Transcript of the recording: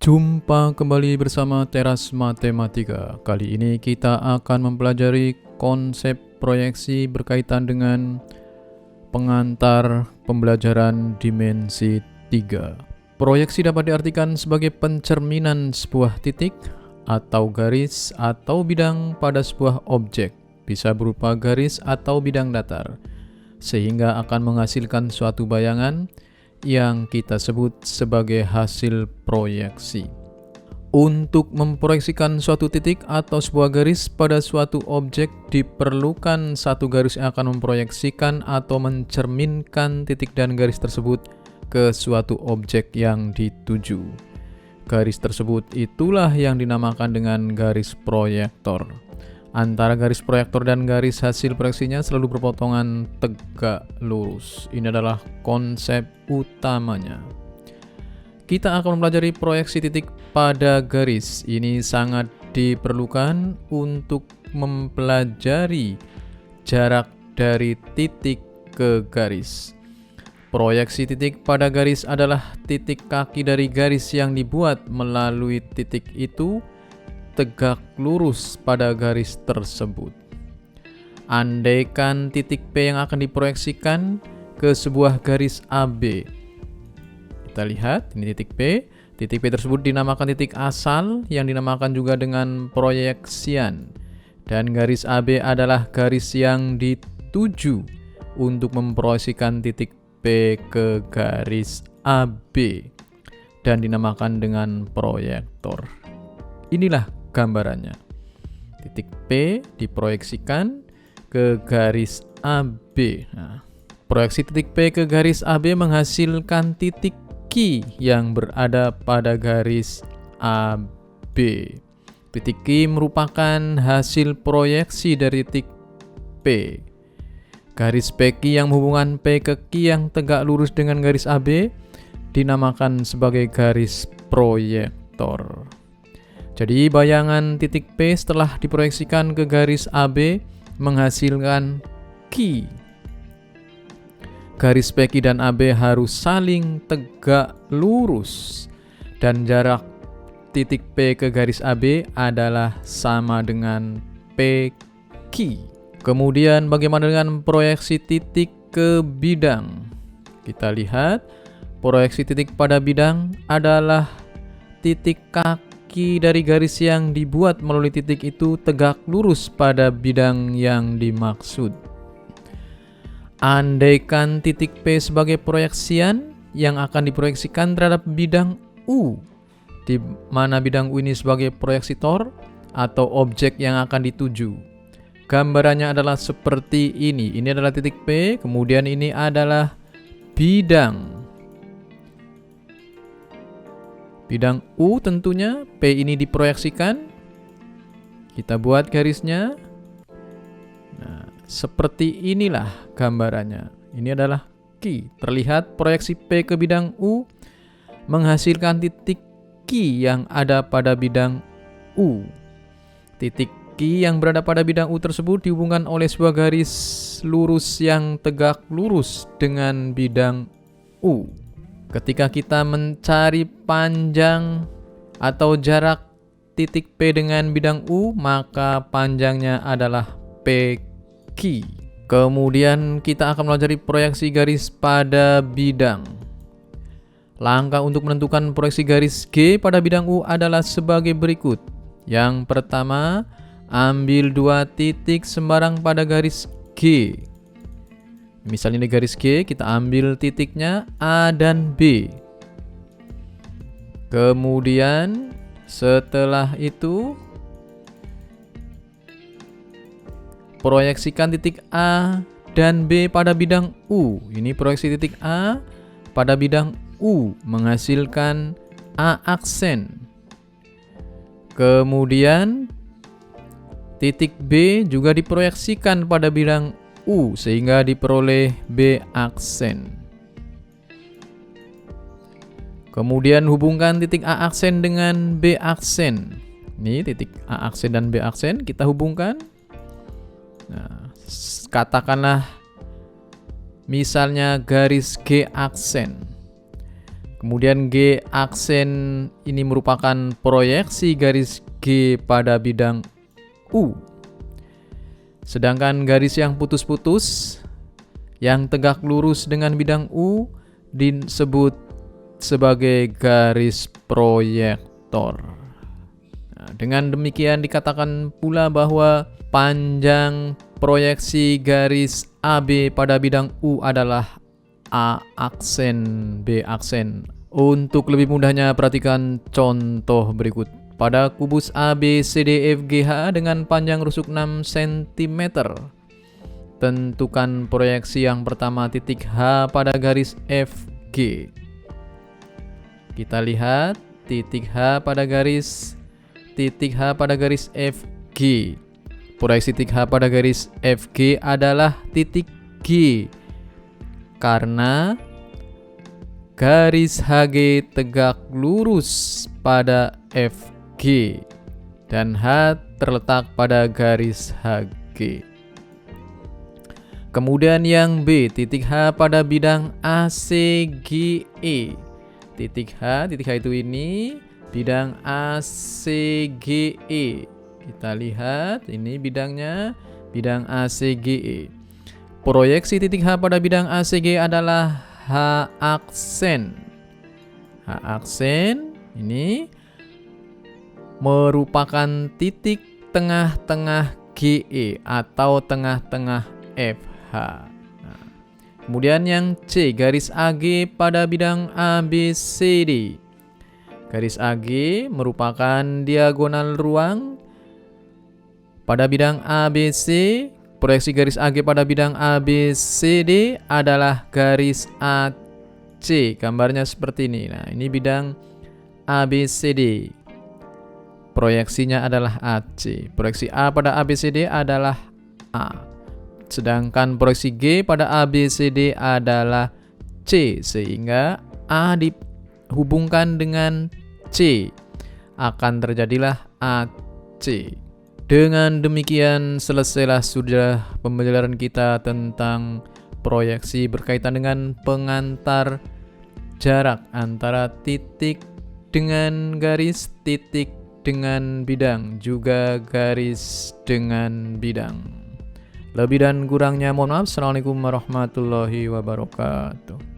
Jumpa kembali bersama Teras Matematika. Kali ini kita akan mempelajari konsep proyeksi berkaitan dengan pengantar pembelajaran dimensi 3. Proyeksi dapat diartikan sebagai pencerminan sebuah titik atau garis atau bidang pada sebuah objek, bisa berupa garis atau bidang datar, sehingga akan menghasilkan suatu bayangan yang kita sebut sebagai hasil proyeksi. Untuk memproyeksikan suatu titik atau sebuah garis pada suatu objek, diperlukan satu garis yang akan memproyeksikan atau mencerminkan titik dan garis tersebut ke suatu objek yang dituju. Garis tersebut itulah yang dinamakan dengan garis proyektor. Antara garis proyektor dan garis hasil proyeksinya selalu berpotongan tegak lurus. Ini adalah konsep utamanya. Kita akan mempelajari proyeksi titik pada garis. Ini sangat diperlukan untuk mempelajari jarak dari titik ke garis. Proyeksi titik pada garis adalah titik kaki dari garis yang dibuat melalui titik itu tegak lurus pada garis tersebut. Andaikan titik P yang akan diproyeksikan ke sebuah garis AB. Kita lihat, ini titik P. Titik P tersebut dinamakan titik asal yang dinamakan juga dengan proyeksian. Dan garis AB adalah garis yang dituju untuk memproyeksikan titik P ke garis AB dan dinamakan dengan proyektor. Inilah gambarannya. Titik P diproyeksikan ke garis AB. Nah, proyeksi titik P ke garis AB menghasilkan titik Q yang berada pada garis AB. Titik Q merupakan hasil proyeksi dari titik P. Garis PQ yang menghubungkan P ke Q yang tegak lurus dengan garis AB dinamakan sebagai garis proyektor. Jadi bayangan titik P setelah diproyeksikan ke garis AB menghasilkan Q. Garis PQ dan AB harus saling tegak lurus dan jarak titik P ke garis AB adalah sama dengan PQ. Kemudian bagaimana dengan proyeksi titik ke bidang? Kita lihat, proyeksi titik pada bidang adalah titik kaki dari garis yang dibuat melalui titik itu tegak lurus pada bidang yang dimaksud. Andaikan titik P sebagai proyeksian yang akan diproyeksikan terhadap bidang U, di mana bidang U ini sebagai proyeksitor atau objek yang akan dituju. Gambarannya adalah seperti ini. Ini adalah titik P, kemudian ini adalah bidang. Bidang U tentunya, P ini diproyeksikan. Kita buat garisnya. Nah, seperti inilah gambarannya. Ini adalah Q. Terlihat proyeksi P ke bidang U menghasilkan titik Q yang ada pada bidang U. Titik Q yang berada pada bidang U tersebut dihubungkan oleh sebuah garis lurus yang tegak lurus dengan bidang U. Ketika kita mencari panjang atau jarak titik P dengan bidang U, maka panjangnya adalah PQ. Kemudian kita akan mempelajari proyeksi garis pada bidang. Langkah untuk menentukan proyeksi garis G pada bidang U adalah sebagai berikut. Yang pertama, ambil dua titik sembarang pada garis G. Misalnya di garis G, kita ambil titiknya A dan B. Kemudian setelah itu proyeksikan titik A dan B pada bidang U. Ini proyeksi titik A pada bidang U menghasilkan A aksen. Kemudian titik B juga diproyeksikan pada bidang U sehingga diperoleh B aksen. Kemudian hubungkan titik A aksen dengan B aksen. Ini titik A aksen dan B aksen kita hubungkan. Nah, katakanlah misalnya garis G aksen. Kemudian G aksen ini merupakan proyeksi garis G pada bidang U. Sedangkan garis yang putus-putus yang tegak lurus dengan bidang U disebut sebagai garis proyektor. Nah, dengan demikian dikatakan pula bahwa panjang proyeksi garis AB pada bidang U adalah A aksen B aksen. Untuk lebih mudahnya perhatikan contoh berikut. Pada kubus ABCDFGH dengan panjang rusuk 6 cm. Tentukan proyeksi yang pertama titik H pada garis FG. Kita lihat titik H pada garis FG. Proyeksi titik H pada garis FG adalah titik G. Karena garis HG tegak lurus pada FG dan H terletak pada garis HG. Kemudian yang B, titik H pada bidang ACGE. Titik H itu ini bidang ACGE. Kita lihat ini bidangnya, bidang ACGE. Proyeksi titik H pada bidang ACG adalah H aksen. H aksen ini merupakan titik tengah-tengah GE atau tengah-tengah FH. Nah, kemudian yang C, garis AG pada bidang ABCD. Garis AG merupakan diagonal ruang pada bidang ABC. Proyeksi garis AG pada bidang ABCD adalah garis AC. Gambarnya seperti ini. Nah, ini bidang ABCD. Proyeksinya adalah AC. Proyeksi A pada ABCD adalah A. Sedangkan proyeksi G pada ABCD adalah C. Sehingga A dihubungkan dengan C. Akan terjadilah AC. Dengan demikian selesailah sudah pembelajaran kita tentang proyeksi berkaitan dengan pengantar jarak antara titik dengan garis, titik dengan bidang, juga garis dengan bidang. Lebih dan kurangnya mohon maaf. Assalamualaikum warahmatullahi wabarakatuh.